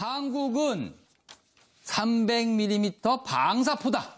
한국은 300mm 방사포다.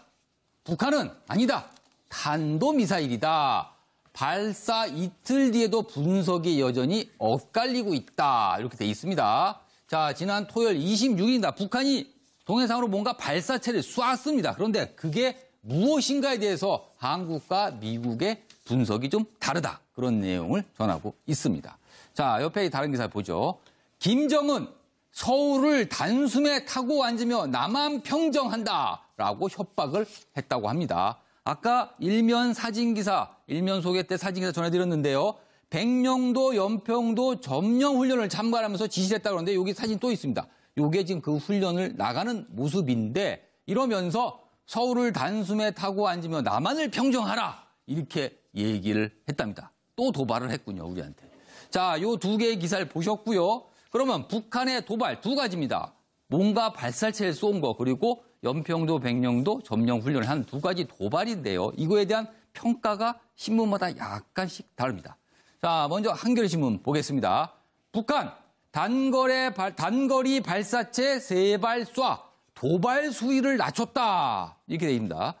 북한은 아니다. 탄도미사일이다. 발사 이틀 뒤에도 분석이 여전히 엇갈리고 있다. 이렇게 돼 있습니다. 자, 지난 토요일 26일입니다. 북한이 동해상으로 뭔가 발사체를 쐈습니다. 그런데 그게 무엇인가에 대해서 한국과 미국의 분석이 좀 다르다. 그런 내용을 전하고 있습니다. 자, 옆에 다른 기사 보죠. 김정은 서울을 단숨에 타고 앉으며 남한 평정한다라고 협박을 했다고 합니다. 아까 일면 소개 때 사진기사 전해드렸는데요. 백령도, 연평도 점령 훈련을 참가하면서 지시했다고 그러는데 여기 사진 또 있습니다. 이게 지금 그 훈련을 나가는 모습인데 이러면서 서울을 단숨에 타고 앉으며 남한을 평정하라 이렇게 얘기를 했답니다. 또 도발을 했군요, 우리한테. 자, 요 두 개의 기사를 보셨고요. 그러면 북한의 도발 두 가지입니다. 뭔가 발사체를 쏜 거 그리고 연평도, 백령도 점령 훈련을 한 두 가지 도발인데요. 이거에 대한 평가가 신문마다 약간씩 다릅니다. 자, 먼저 한겨레신문 보겠습니다. 북한 단거리 발사체 3발 쏴 도발 수위를 낮췄다. 이렇게 돼 있습니다.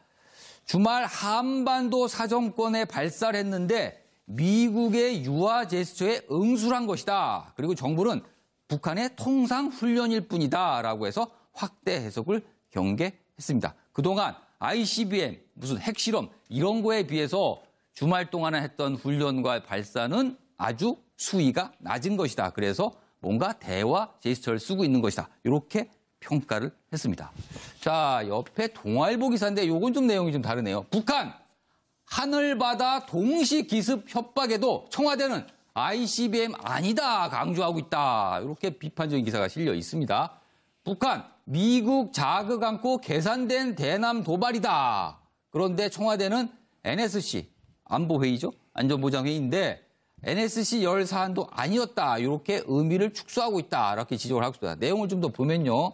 주말 한반도 사정권에 발사를 했는데 미국의 유화 제스처에 응수한 것이다. 그리고 정부는 북한의 통상 훈련일 뿐이다라고 해서 확대 해석을 경계했습니다. 그동안 ICBM, 무슨 핵실험 이런 거에 비해서 주말 동안에 했던 훈련과 발사는 아주 수위가 낮은 것이다. 그래서 뭔가 대화 제스처를 쓰고 있는 것이다. 이렇게 평가를 했습니다. 자, 옆에 동아일보 기사인데 이건 좀 내용이 좀 다르네요. 북한 하늘바다 동시 기습 협박에도 청와대는 ICBM 아니다 강조하고 있다. 이렇게 비판적인 기사가 실려 있습니다. 북한 미국 자극 않고 계산된 대남 도발이다. 그런데 청와대는 NSC 안보회의죠. 안전보장회의인데 NSC 열 사안도 아니었다. 이렇게 의미를 축소하고 있다. 이렇게 지적을 하고 있습니다. 내용을 좀 더 보면요.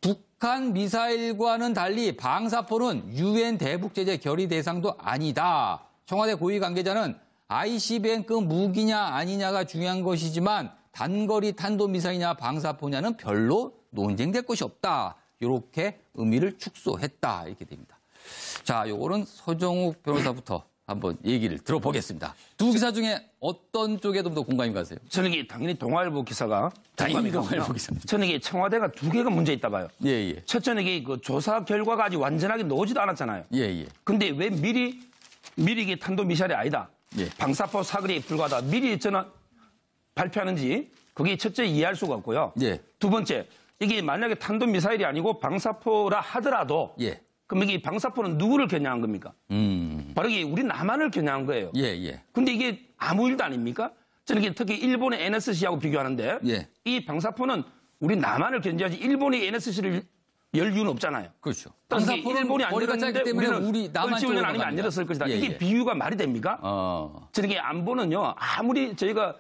북한 미사일과는 달리 방사포는 UN 대북제재 결의 대상도 아니다. 청와대 고위 관계자는 ICBM급 무기냐 아니냐가 중요한 것이지만 단거리 탄도미사일이냐 방사포냐는 별로 논쟁될 것이 없다. 이렇게 의미를 축소했다. 이렇게 됩니다. 자, 요거는 서정욱 변호사부터 한번 얘기를 들어보겠습니다. 두 기사 중에 어떤 쪽에 좀 더 공감이 가세요? 저는 이게 당연히 동아일보 기사가 당연히 동아일보 기사입니다. 저는 이게 청와대가 두 개가 문제 있다 봐요. 예, 예. 첫째는 이게 그 조사 결과가 아직 완전하게 나오지도 않았잖아요. 예, 예. 근데 왜 미리 이게 탄도미사일이 아니다. 예. 방사포 사거리에 불과하다. 미리 저는 발표하는지 그게 첫째 이해할 수가 없고요. 예. 두 번째, 이게 만약에 탄도미사일이 아니고 방사포라 하더라도 예. 그럼 이게 방사포는 누구를 겨냥한 겁니까? 바로 이게 우리 남한을 겨냥한 거예요. 예, 예. 근데 이게 아무 일도 아닙니까? 저는 이게 특히 일본의 NSC하고 비교하는데 예. 이 방사포는 우리 남한을 견제하지 일본이 NSC를 열 이유는 없잖아요. 그렇죠. 방사포는 일본이 안 열었는데 때문에 우리는 우리 남한 쪽으로 훈련 아니면 안 열었을 것이다. 예, 이게 예. 비유가 말이 됩니까? 저는 이게 안보는요. 아무리 저희가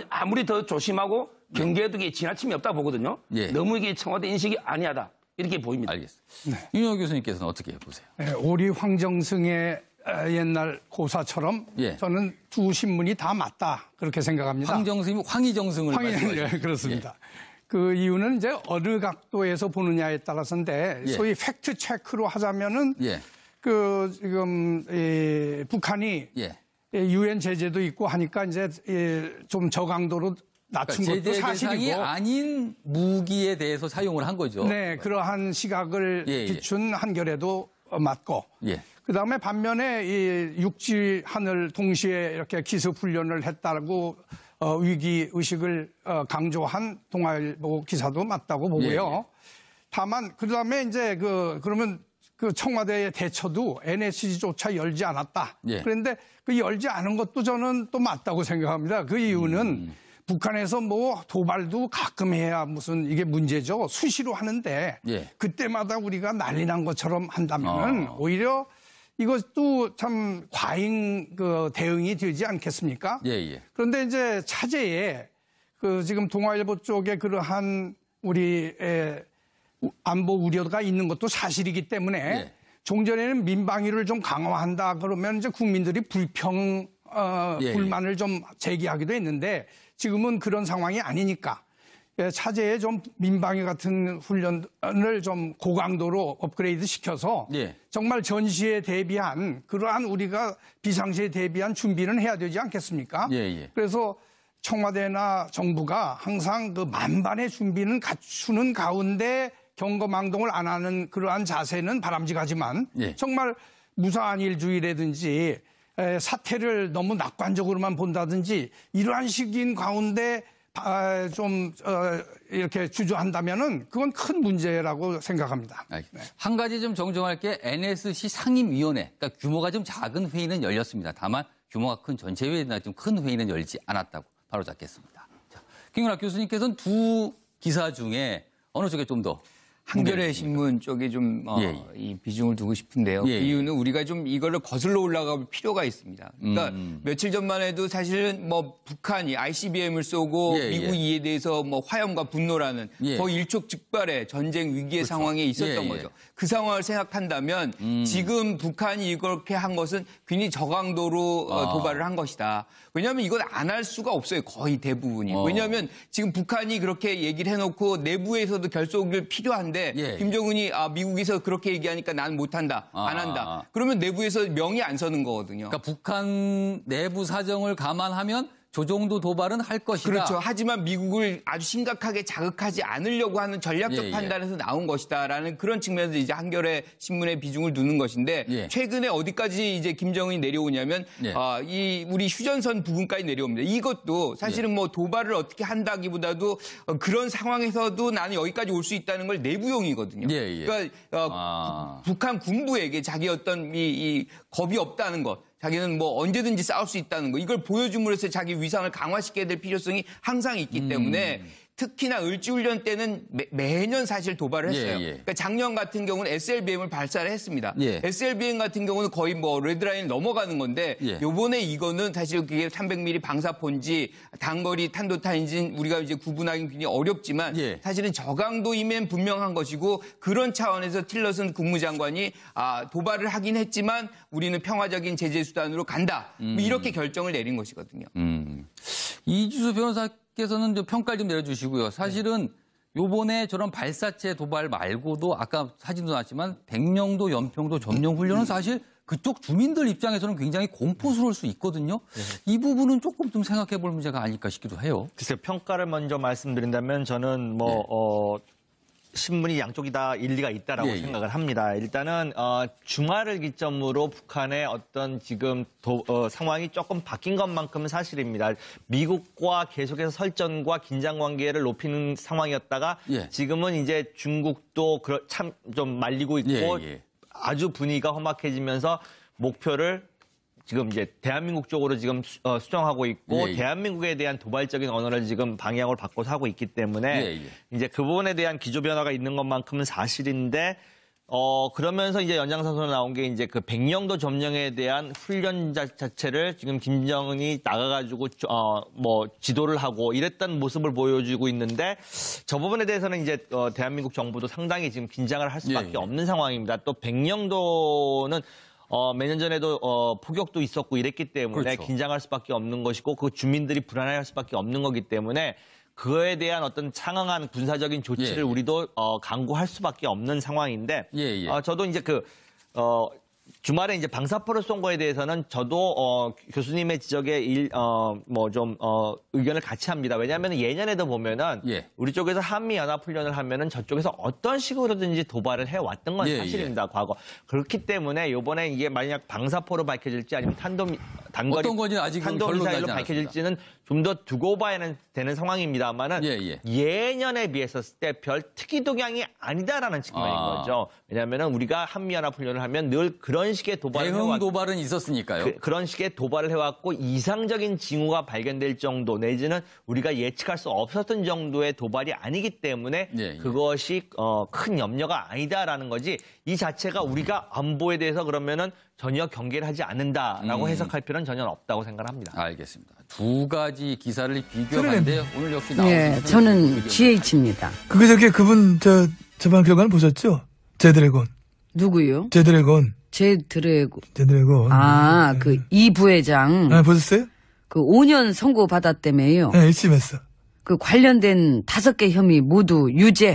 아무리 더 조심하고 경계해도 이게 지나침이 없다 보거든요. 예. 너무 이게 청와대 인식이 아니하다. 이렇게 보입니다. 알겠습니다. 네. 윤영호 교수님께서는 어떻게 보세요? 네, 오리 황정승의 옛날 고사처럼 예. 저는 두 신문이 다 맞다 그렇게 생각합니다. 황정승이 황희정승을 예, 그렇습니다. 예. 그 이유는 이제 어느 각도에서 보느냐에 따라서인데 예. 소위 팩트 체크로 하자면은 예. 그 지금 북한이 예. 유엔 제재도 있고 하니까 이제 좀 저강도로 낮춘 그러니까 것도 제재 대상이 사실이고 아닌 무기에 대해서 사용을 한 거죠. 네, 그러한 시각을 예, 예. 비춘 한겨레도 맞고 예. 그다음에 반면에 이 육지 하늘 동시에 이렇게 기습 훈련을 했다고 위기 의식을 강조한 동아일보 기사도 맞다고 보고요. 예, 예. 다만 그다음에 이제 그러면 그 청와대의 대처도 NSC조차 열지 않았다. 예. 그런데 그 열지 않은 것도 저는 또 맞다고 생각합니다. 그 이유는 북한에서 뭐 도발도 가끔 해야 무슨 이게 문제죠. 수시로 하는데 예. 그때마다 우리가 난리 난 것처럼 한다면은 오히려 이것도 참 과잉 그 대응이 되지 않겠습니까? 예, 예. 그런데 이제 차제에 그 지금 동아일보 쪽에 그러한 우리 안보 우려가 있는 것도 사실이기 때문에 예. 종전에는 민방위를 좀 강화한다 그러면 이제 국민들이 예, 불만을 좀 제기하기도 했는데 지금은 그런 상황이 아니니까 차제에 좀 민방위 같은 훈련을 좀 고강도로 업그레이드 시켜서 예. 정말 전시에 대비한 그러한 우리가 비상시에 대비한 준비는 해야 되지 않겠습니까? 예, 예. 그래서 청와대나 정부가 항상 그 만반의 준비는 갖추는 가운데 경거망동을 안 하는 그러한 자세는 바람직하지만 예. 정말 무사한 일주의라든지 사태를 너무 낙관적으로만 본다든지 이러한 시기인 가운데 좀 이렇게 주저한다면은 그건 큰 문제라고 생각합니다. 한 가지 좀 정정할 게 NSC 상임위원회, 그러니까 규모가 좀 작은 회의는 열렸습니다. 다만 규모가 큰 전체 회의나 좀 큰 회의는 열지 않았다고 바로 잡겠습니다. 자, 김윤학 교수님께서는 두 기사 중에 어느 쪽에 좀 더 한겨레 신문 쪽에 좀 이 비중을 두고 싶은데요. 예, 예. 그 이유는 우리가 좀 이거를 거슬러 올라갈 필요가 있습니다. 그러니까 며칠 전만 해도 사실은 뭐 북한이 ICBM을 쏘고 예, 미국이 예. 이에 대해서 뭐 화염과 분노라는 예. 거의 일촉즉발의 전쟁 위기의 상황에 있었던 예, 예. 거죠. 그 상황을 생각한다면 지금 북한이 이렇게 한 것은 굉장히 저강도로 도발을 한 것이다. 왜냐하면 이건 안 할 수가 없어요. 거의 대부분이. 왜냐하면 지금 북한이 그렇게 얘기를 해놓고 내부에서도 결속이 필요한데 예. 김정은이 미국에서 그렇게 얘기하니까 난 못한다. 안 한다. 그러면 내부에서 명이 안 서는 거거든요. 그러니까 북한 내부 사정을 감안하면 저 정도 도발은 할 것이다. 그렇죠. 하지만 미국을 아주 심각하게 자극하지 않으려고 하는 전략적 예, 예. 판단에서 나온 것이다라는 그런 측면에서 이제 한겨레 신문의 비중을 두는 것인데 예. 최근에 어디까지 이제 김정은이 내려오냐면 예. 이 우리 휴전선 부근까지 내려옵니다. 이것도 사실은 뭐 도발을 어떻게 한다기보다도 그런 상황에서도 나는 여기까지 올 수 있다는 걸 내부용이거든요. 예, 예. 그러니까 북한 군부에게 자기 어떤 이 겁이 없다는 것. 자기는 뭐 언제든지 싸울 수 있다는 거. 이걸 보여줌으로써 자기 위상을 강화시켜야 될 필요성이 항상 있기 때문에 특히나 을지훈련 때는 매년 사실 도발을 했어요. 예, 예. 그러니까 작년 같은 경우는 SLBM을 발사를 했습니다. 예. SLBM 같은 경우는 거의 뭐 레드라인을 넘어가는 건데 예. 요번에 이거는 사실 그게 300mm 방사포인지 단거리 탄도탄인지 우리가 이제 구분하기는 굉장히 어렵지만 예. 사실은 저강도임엔 분명한 것이고 그런 차원에서 틸러슨 국무장관이 도발을 하긴 했지만 우리는 평화적인 제재 수단으로 간다. 뭐 이렇게 결정을 내린 것이거든요. 이주수 변호사께서는 좀 평가를 좀 내려주시고요. 사실은 요번에 저런 발사체 도발 말고도 아까 사진도 나왔지만 백령도, 연평도 점령 훈련은 사실 그쪽 주민들 입장에서는 굉장히 공포스러울 수 있거든요. 이 부분은 조금 좀 생각해 볼 문제가 아닐까 싶기도 해요. 글쎄요, 평가를 먼저 말씀드린다면 저는 신문이 양쪽이 다 일리가 있다라고 생각을 합니다. 일단은 주말을 기점으로 북한의 어떤 지금 상황이 조금 바뀐 것만큼은 사실입니다. 미국과 계속해서 설전과 긴장 관계를 높이는 상황이었다가 지금은 이제 중국도 참 좀 말리고 있고 아주 분위기가 험악해지면서 목표를 지금 이제 대한민국 쪽으로 지금 수정하고 있고 대한민국에 대한 도발적인 언어를 지금 방향을 바꿔서 하고 있기 때문에 이제 그 부분에 대한 기조 변화가 있는 것만큼은 사실인데 그러면서 이제 연장선상으로 나온 게 이제 그 백령도 점령에 대한 훈련 자체를 지금 김정은이 나가가지고 지도를 하고 이랬던 모습을 보여주고 있는데 저 부분에 대해서는 이제 대한민국 정부도 상당히 지금 긴장을 할 수밖에 없는 상황입니다. 또 백령도는 몇 년 전에도 폭격도 있었고 이랬기 때문에 긴장할 수밖에 없는 것이고 그 주민들이 불안해할 수밖에 없는 거기 때문에 그거에 대한 어떤 상응한 군사적인 조치를 우리도 강구할 수밖에 없는 상황인데 저도 이제 주말에 이제 방사포를 쏜 거에 대해서는 저도 교수님의 지적에 의견을 같이 합니다. 왜냐하면 예년에도 보면은 우리 쪽에서 한미 연합 훈련을 하면은 저쪽에서 어떤 식으로든지 도발을 해왔던 건 사실입니다. 과거 그렇기 때문에 이번에 이게 만약 방사포로 밝혀질지 아니면 단거리 어떤 건지 아직 탄도미사일로 밝혀질지는 좀 더 두고 봐야 되는 상황입니다만은 예년에 비했었을 때 별 특이 동향이 아니다라는 측면인 거죠. 왜냐하면 우리가 한미연합 훈련을 하면 늘 그런 식의 도발을 대응 도발은 있었으니까요. 그런 식의 도발을 해왔고 이상적인 징후가 발견될 정도 내지는 우리가 예측할 수 없었던 정도의 도발이 아니기 때문에 그것이 큰 염려가 아니다라는 거지 이 자체가 우리가 안보에 대해서 그러면은 전혀 경계를 하지 않는다라고 해석할 필요는 전혀 없다고 생각합니다. 알겠습니다. 두 가지 기사를 비교하는데 오늘 역시 나오는 네, 저는 GH입니다. 그분 저번 결과는 보셨죠? 제드래곤. 누구요? 제드래곤. 제드래곤. 그 이 부회장. 보셨어요? 그 5년 선고 받았다며요. 네, 1심했어. 그 관련된 5개 혐의 모두 유죄.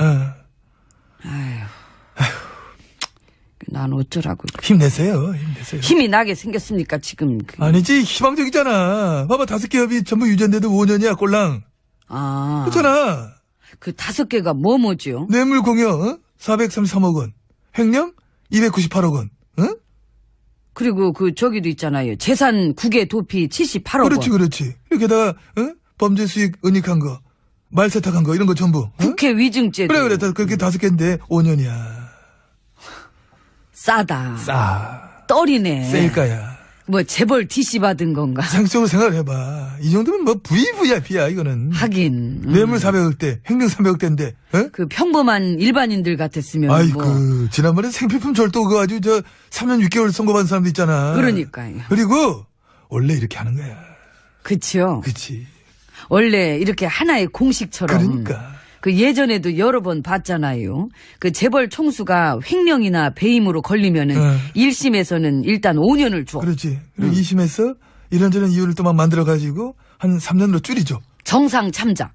난 어쩌라고. 힘내세요. 힘내세요. 힘이 나게 생겼습니까, 지금. 아니지, 희망적이잖아. 봐봐, 5개 협의 전부 유죄인데도 5년이야, 꼴랑. 아. 그렇잖아. 그 5개가 뭐죠? 뇌물 공여, 433억 원. 횡령, 298억 원. 응? 그리고 그 저기도 있잖아요. 재산 국외 도피 78억 그렇지, 원. 그렇지. 게다가, 응? 범죄 수익 은닉한 거, 말 세탁한 거, 이런 거 전부. 응? 국회 위증죄도. 그래, 그렇게 5개인데 5년이야. 싸다. 싸. 떨이네. 셀까야. 뭐 재벌 DC 받은 건가? 상식적으로 생각을 해봐. 이 정도면 뭐 VVIP야, 이거는. 하긴. 뇌물 400억대, 횡령 300억대인데, 어? 그 평범한 일반인들 같았으면 아이고, 뭐. 지난번에 생필품 절도 그거 아주 3년 6개월 선고받은 사람도 있잖아. 그러니까요. 그리고, 원래 이렇게 하는 거야. 그쵸. 그치. 원래 이렇게 하나의 공식처럼. 그러니까. 그 예전에도 여러 번 봤잖아요. 그 재벌 총수가 횡령이나 배임으로 걸리면은 1심에서는 일단 5년을 줘. 그렇지. 그리고 2심에서 이런저런 이유를 또 막 만들어가지고 한 3년으로 줄이죠. 정상 참작.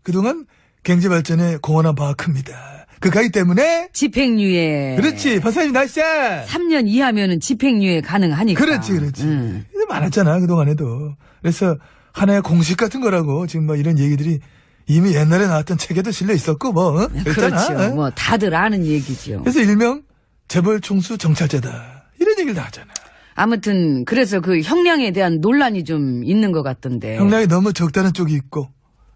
그동안 경제발전에 공헌한 바가 큽니다. 그 가기 때문에. 집행유예. 그렇지. 판사님 나이스야. 3년 이하면은 집행유예 가능하니까. 그렇지. 이게 많았잖아, 그동안에도. 그래서 하나의 공식 같은 거라고 지금 뭐 이런 얘기들이 이미 옛날에 나왔던 책에도 실려 있었고 뭐. 그랬잖아. 그렇죠. 뭐 다들 아는 얘기죠. 그래서 일명 재벌 총수 정찰제다. 이런 얘기를 다 하잖아. 아무튼 그래서 그 형량에 대한 논란이 좀 있는 것 같던데. 형량이 너무 적다는 쪽이 있고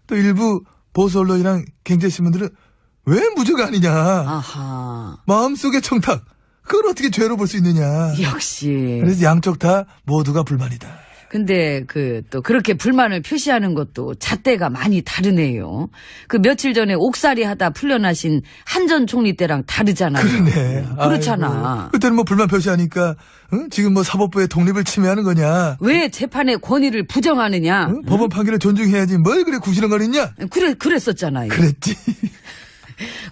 또 일부 보수 언론이랑 경제신문들은 왜 무죄가 아니냐. 아하. 마음속의 청탁. 그걸 어떻게 죄로 볼 수 있느냐. 역시. 그래서 양쪽 다 모두가 불만이다. 근데 또 그렇게 불만을 표시하는 것도 잣대가 많이 다르네요. 그 며칠 전에 옥살이 하다 풀려나신 한 전 총리 때랑 다르잖아요. 그러네. 그렇잖아. 아이고. 그때는 뭐 불만 표시하니까 응? 지금 뭐 사법부의 독립을 침해하는 거냐. 왜 재판의 권위를 부정하느냐. 응? 법원 판결을 존중해야지 뭘 그래 구시렁거리냐. 그랬었잖아요. 그랬지.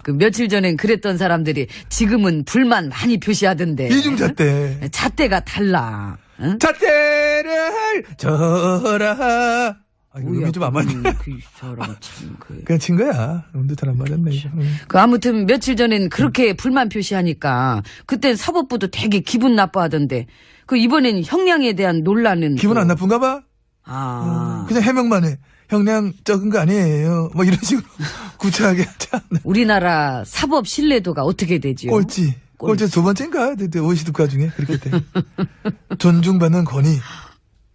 그 며칠 전엔 그랬던 사람들이 지금은 불만 많이 표시하던데. 이중잣대. 잣대가 달라. 응? 잣대를 져라. 음이 좀 안 맞네. 그 사람 참 그냥 친 거야. 음도 잘 안 맞았네. 이거. 그 아무튼 며칠 전엔 그렇게 불만 표시하니까 그땐 사법부도 되게 기분 나빠하던데 그 이번엔 형량에 대한 논란은 기분 안 나쁜가 봐? 그냥 해명만 해. 형량 적은 거 아니에요. 뭐 이런 식으로 구차하게 하자. 우리나라 사법 신뢰도가 어떻게 되지요? 꼴찌 2번째인가? OECD 국가 중에 그렇게 돼. 존중받는 권위,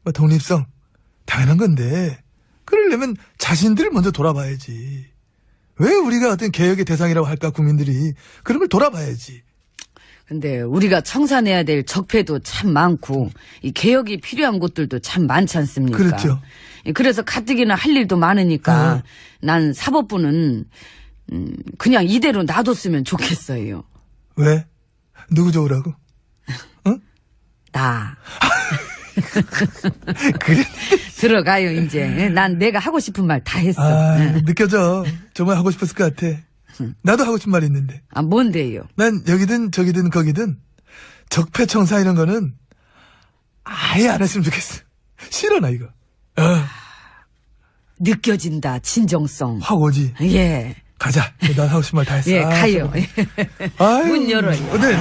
뭐 독립성 당연한 건데 그러려면 자신들을 먼저 돌아봐야지. 왜 우리가 어떤 개혁의 대상이라고 할까 국민들이 그런 걸 돌아봐야지. 근데 우리가 청산해야 될 적폐도 참 많고 이 개혁이 필요한 곳들도 참 많지 않습니까? 그렇죠. 그래서 가뜩이나 할 일도 많으니까 난 사법부는 그냥 이대로 놔뒀으면 좋겠어요. 왜? 누구 좋으라고? 응? 나. 그래. 들어가요 이제. 난 내가 하고 싶은 말 다 했어. 느껴져. 정말 하고 싶었을 것 같아. 나도 하고 싶은 말이 있는데. 뭔데요? 난 여기든 저기든 거기든 적폐청사 이런 거는 아예 안 했으면 좋겠어. 싫어 나 이거. 느껴진다 진정성. 확 오지. 예. 가자. 난 하고 싶은 말 다 했어. 예, 가요. 아유, 문 열어요. 네.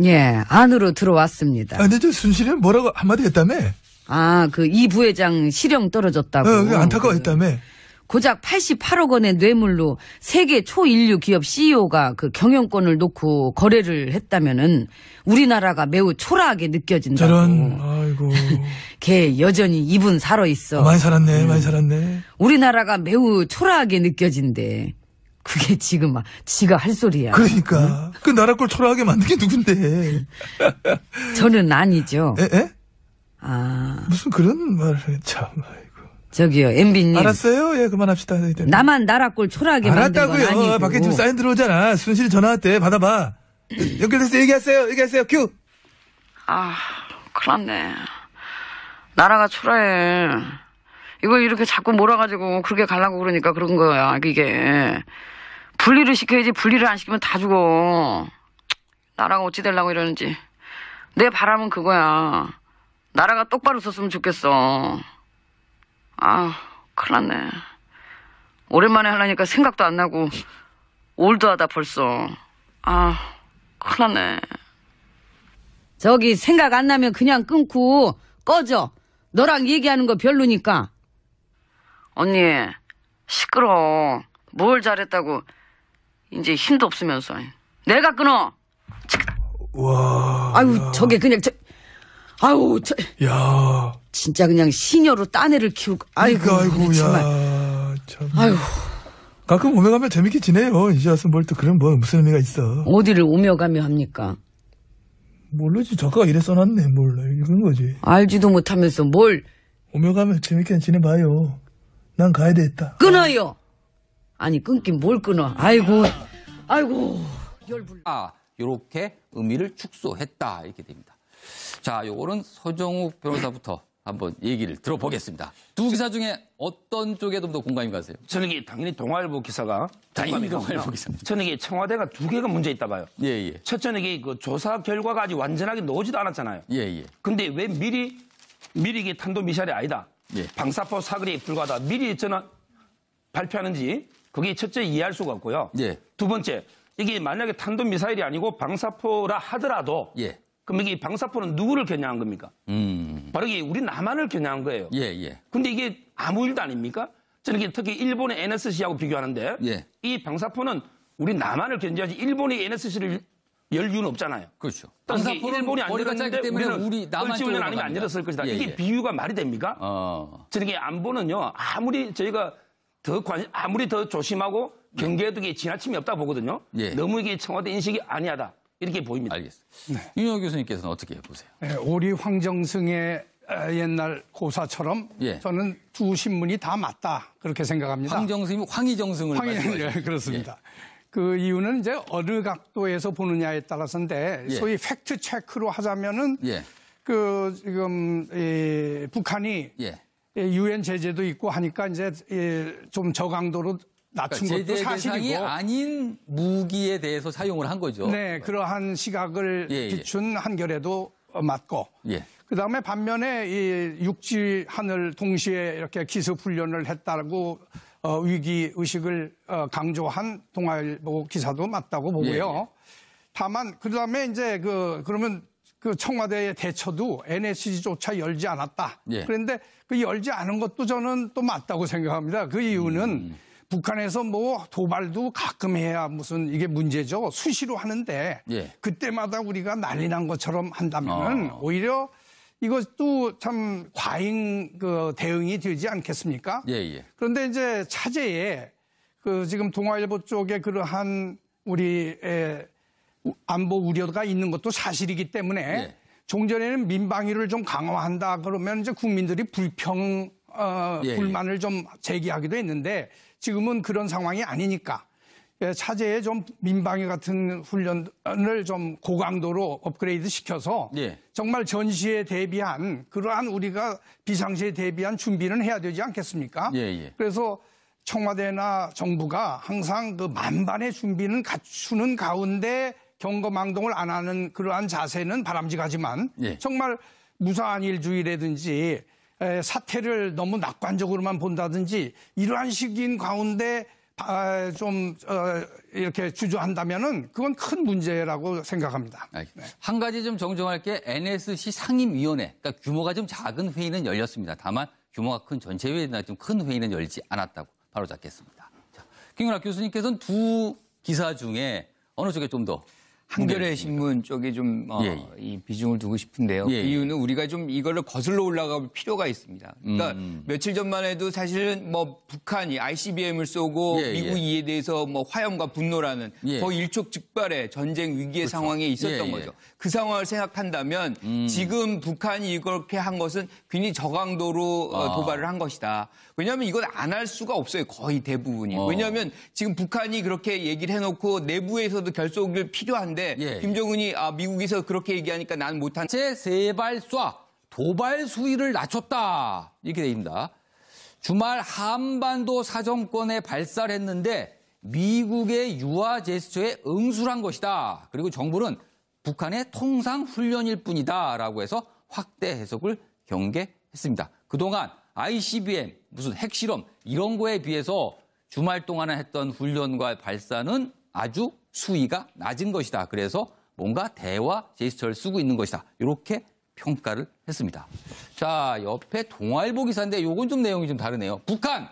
예, 안으로 들어왔습니다. 근데 저 순실이는 뭐라고 한마디 했다며? 그 이 부회장 실형 떨어졌다고. 안타까워했다며? 고작 88억 원의 뇌물로 세계 초인류 기업 CEO가 그 경영권을 놓고 거래를 했다면은 우리나라가 매우 초라하게 느껴진다고. 저런, 아이고. 걔 여전히 입은 살아 있어. 많이 살았네, 많이 살았네. 우리나라가 매우 초라하게 느껴진대. 그게 지금 지가 할 소리야. 그러니까. 그 나라 꼴 초라하게 만든 게 누군데. 저는 아니죠. 에? 아. 무슨 그런 말을 해, 참, 아이고. 저기요, MB님. 알았어요? 예, 그만합시다. 나만 나라 꼴 초라하게 만든 건 아니고. 알았다고요. 밖에 지금 사인 들어오잖아. 순실이 전화 왔대. 받아봐. 연결됐어. 얘기하세요. 큐. 큰일 났네. 나라가 초라해. 이걸 이렇게 자꾸 몰아가지고 그렇게 가려고 그러니까 그런 거야, 이게. 분리를 시켜야지 분리를 안 시키면 다 죽어. 나라가 어찌 되려고 이러는지. 내 바람은 그거야. 나라가 똑바로 섰으면 좋겠어. 아, 큰일 났네. 오랜만에 하려니까 생각도 안 나고 올드하다 벌써. 아, 큰일 났네. 저기 생각 안 나면 그냥 끊고 꺼져. 너랑 얘기하는 거 별로니까. 언니, 시끄러워. 뭘 잘했다고 이제 힘도 없으면서. 내가 끊어. 와. 아유, 야. 저게 그냥 아유, 야. 진짜 그냥 시녀로 딴애를 키우고. 아이고, 정말. 야. 참. 아유, 가끔 오며 가며 재밌게 지내요. 이제 와서 뭘 또 그런 뭐 무슨 의미가 있어. 어디를 오며 가며 합니까? 모르지. 작가가 이래 써놨네. 몰라. 이런 거지. 알지도 못하면서 뭘 오며 가며 재밌게 지내봐요. 난 가야 되겠다. 끊어요. 아니, 끊긴 뭘 끊어. 아이고, 이렇게 의미를 축소했다 이렇게 됩니다. 자, 요거는 서정욱 변호사부터 한번 얘기를 들어보겠습니다. 두 기사 중에 어떤 쪽에 좀 더 공감이 가세요? 저는 이게 당연히 동아일보 기사가 당연히 공감이 갑니다. 동아일보 기사입니다. 저는 이게 청와대가 두 개가 문제 있다 봐요. 예, 예. 첫째는 이게 그 조사 결과가 아직 완전하게 나오지도 않았잖아요. 예, 예. 근데 왜 미리 이게 탄도미사일이 아니다. 예. 방사포 사거리에 불과하다. 미리 저는 발표하는지 그게 첫째 이해할 수가 없고요. 예. 두 번째, 이게 만약에 탄도미사일이 아니고 방사포라 하더라도 예. 그럼 이게 방사포는 누구를 겨냥한 겁니까? 바로 이게 우리 남한을 겨냥한 거예요. 예, 예. 근데 이게 아무 일도 아닙니까? 저는 이게 특히 일본의 NSC하고 비교하는데 예. 이 방사포는 우리 남한을 견제하지 일본이 NSC를 열 이유는 없잖아요. 그렇죠. 방사포는 일본이 안 거리가 열었는데 짧기 때문에 우리는 우리 남한 을지훈련 쪽으로 아니면 안 갑니다. 열었을 것이다. 예, 이게 예. 비유가 말이 됩니까? 저는 이게 안보는요. 아무리 저희가 아무리 더 조심하고 경계해도 이게 지나침이 없다 보거든요. 예. 너무 이게 청와대 인식이 아니하다. 이렇게 보입니다. 알겠습니다. 윤영 교수님께서는 어떻게 보세요? 네, 오리 황정승의 옛날 고사처럼 예. 저는 두 신문이 다 맞다 그렇게 생각합니다. 황정승이 황희정승을 말씀하시죠? 네, 그렇습니다. 그 이유는 이제 어느 각도에서 보느냐에 따라서인데 예. 소위 팩트 체크로 하자면은 예. 그 지금 북한이 예. 유엔 제재도 있고 하니까 이제 좀 저강도로 낮춘 그러니까 것도 제재 대상이 사실이고. 아닌 무기에 대해서 사용을 한 거죠. 네, 그러한 시각을 예, 예. 비춘 한겨레도 맞고. 예. 그다음에 반면에 이 육지 하늘 동시에 이렇게 기습 훈련을 했다고 위기 의식을 강조한 동아일보 기사도 맞다고 보고요. 예. 다만 그다음에 이제 그러면 그 청와대의 대처도 NSC조차 열지 않았다. 예. 그런데 그 열지 않은 것도 저는 또 맞다고 생각합니다. 그 이유는 북한에서 뭐 도발도 가끔 해야 무슨 이게 문제죠. 수시로 하는데 예. 그때마다 우리가 난리 난 것처럼 한다면은 오히려 이것도 참 과잉 그 대응이 되지 않겠습니까? 예, 예. 그런데 이제 차제에 그 지금 동아일보 쪽에 그러한 우리 안보 우려가 있는 것도 사실이기 때문에 예. 종전에는 민방위를 좀 강화한다 그러면 이제 국민들이 예, 불만을 좀 제기하기도 했는데 지금은 그런 상황이 아니니까 차제에 좀 민방위 같은 훈련을 좀 고강도로 업그레이드 시켜서 예. 정말 전시에 대비한 그러한 우리가 비상시에 대비한 준비는 해야 되지 않겠습니까? 예, 예. 그래서 청와대나 정부가 항상 그 만반의 준비는 갖추는 가운데 경거망동을 안 하는 그러한 자세는 바람직하지만 예. 정말 무사한 일주의라든지 사태를 너무 낙관적으로만 본다든지 이러한 시기인 가운데 좀 이렇게 주저한다면은 그건 큰 문제라고 생각합니다. 알겠습니다. 한 가지 좀 정정할 게 NSC 상임위원회, 그러니까 규모가 좀 작은 회의는 열렸습니다. 다만 규모가 큰 전체 회의나 좀 큰 회의는 열지 않았다고 바로 잡겠습니다. 자, 김윤학 교수님께서는 두 기사 중에 어느 쪽에 좀 더 한겨레 신문 쪽에 좀 이 비중을 두고 싶은데요. 예, 그 이유는 우리가 좀 이거를 거슬러 올라갈 필요가 있습니다. 그러니까 며칠 전만 해도 사실은 뭐 북한이 ICBM을 쏘고 예, 미국 예. 이에 대해서 뭐 화염과 분노라는 예. 거의 일촉즉발의 전쟁 위기의 상황에 있었던 예, 예. 거죠. 그 상황을 생각한다면 지금 북한이 이렇게 한 것은 굉장히 저강도로 도발을 한 것이다. 왜냐하면 이건 안 할 수가 없어요. 거의 대부분이. 왜냐하면 지금 북한이 그렇게 얘기를 해놓고 내부에서도 결속이 필요한데 예. 김정은이 미국에서 그렇게 얘기하니까 난 못한. 제 세 발 쏴 도발 수위를 낮췄다 이렇게 됩니다. 주말 한반도 사정권에 발사를 했는데 미국의 유화 제스처에 응수한 것이다. 그리고 정부는 북한의 통상 훈련일 뿐이다라고 해서 확대 해석을 경계했습니다. 그동안 ICBM, 무슨 핵실험 이런 거에 비해서 주말 동안에 했던 훈련과 발사는 아주 수위가 낮은 것이다. 그래서 뭔가 대화 제스처를 쓰고 있는 것이다. 이렇게 평가를 했습니다. 자, 옆에 동아일보 기사인데 요건 좀 내용이 좀 다르네요. 북한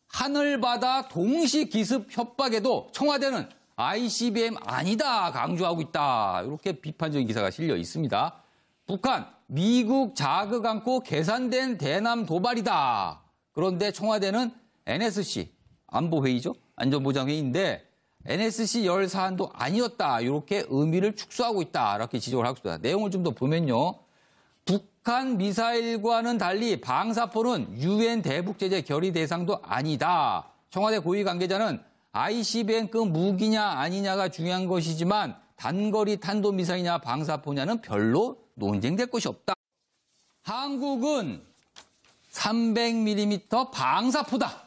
하늘바다 동시 기습 협박에도 청와대는 ICBM 아니다 강조하고 있다. 이렇게 비판적인 기사가 실려 있습니다. 북한 미국 자극 않고 계산된 대남 도발이다. 그런데 청와대는 NSC 안보회의죠. 안전보장회의인데 NSC 열 사안도 아니었다. 이렇게 의미를 축소하고 있다. 이렇게 지적을 하고 있습니다. 내용을 좀 더 보면요. 북한 미사일과는 달리 방사포는 UN 대북제재 결의 대상도 아니다. 청와대 고위 관계자는 ICBM급 무기냐 아니냐가 중요한 것이지만 단거리 탄도미사일이냐 방사포냐는 별로 논쟁될 것이 없다. 한국은 300mm 방사포다.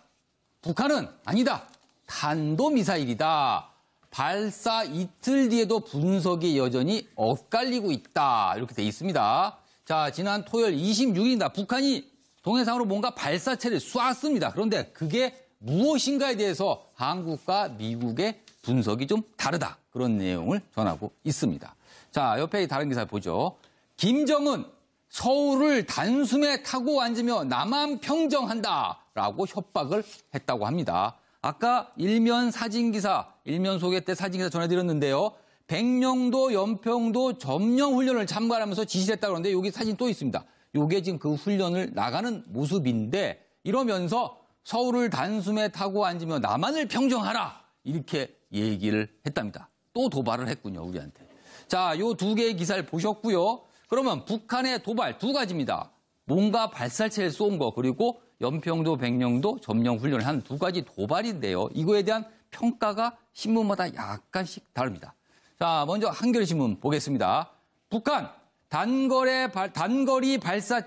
북한은 아니다. 탄도미사일이다. 발사 이틀 뒤에도 분석이 여전히 엇갈리고 있다. 이렇게 돼 있습니다. 자, 지난 토요일 26일입니다. 북한이 동해상으로 뭔가 발사체를 쏘았습니다. 그런데 그게 무엇인가에 대해서 한국과 미국의 분석이 좀 다르다. 그런 내용을 전하고 있습니다. 자, 옆에 다른 기사 보죠. 김정은 서울을 단숨에 타고 앉으며 남한 평정한다라고 협박을 했다고 합니다. 아까 일면 사진기사, 일면 소개 때 사진기사 전해드렸는데요. 백령도, 연평도 점령 훈련을 참가하면서 지시를 했다고 하는데 여기 사진 또 있습니다. 이게 지금 그 훈련을 나가는 모습인데 이러면서 서울을 단숨에 타고 앉으며 남한을 평정하라 이렇게 얘기를 했답니다. 또 도발을 했군요, 우리한테. 자, 요 두 개의 기사를 보셨고요. 그러면 북한의 도발 두 가지입니다. 뭔가 발사체를 쏜 거 그리고 연평도, 백령도 점령 훈련을 한 두 가지 도발인데요. 이거에 대한 평가가 신문마다 약간씩 다릅니다. 자, 먼저 한겨레신문 보겠습니다. 북한 단거리 발사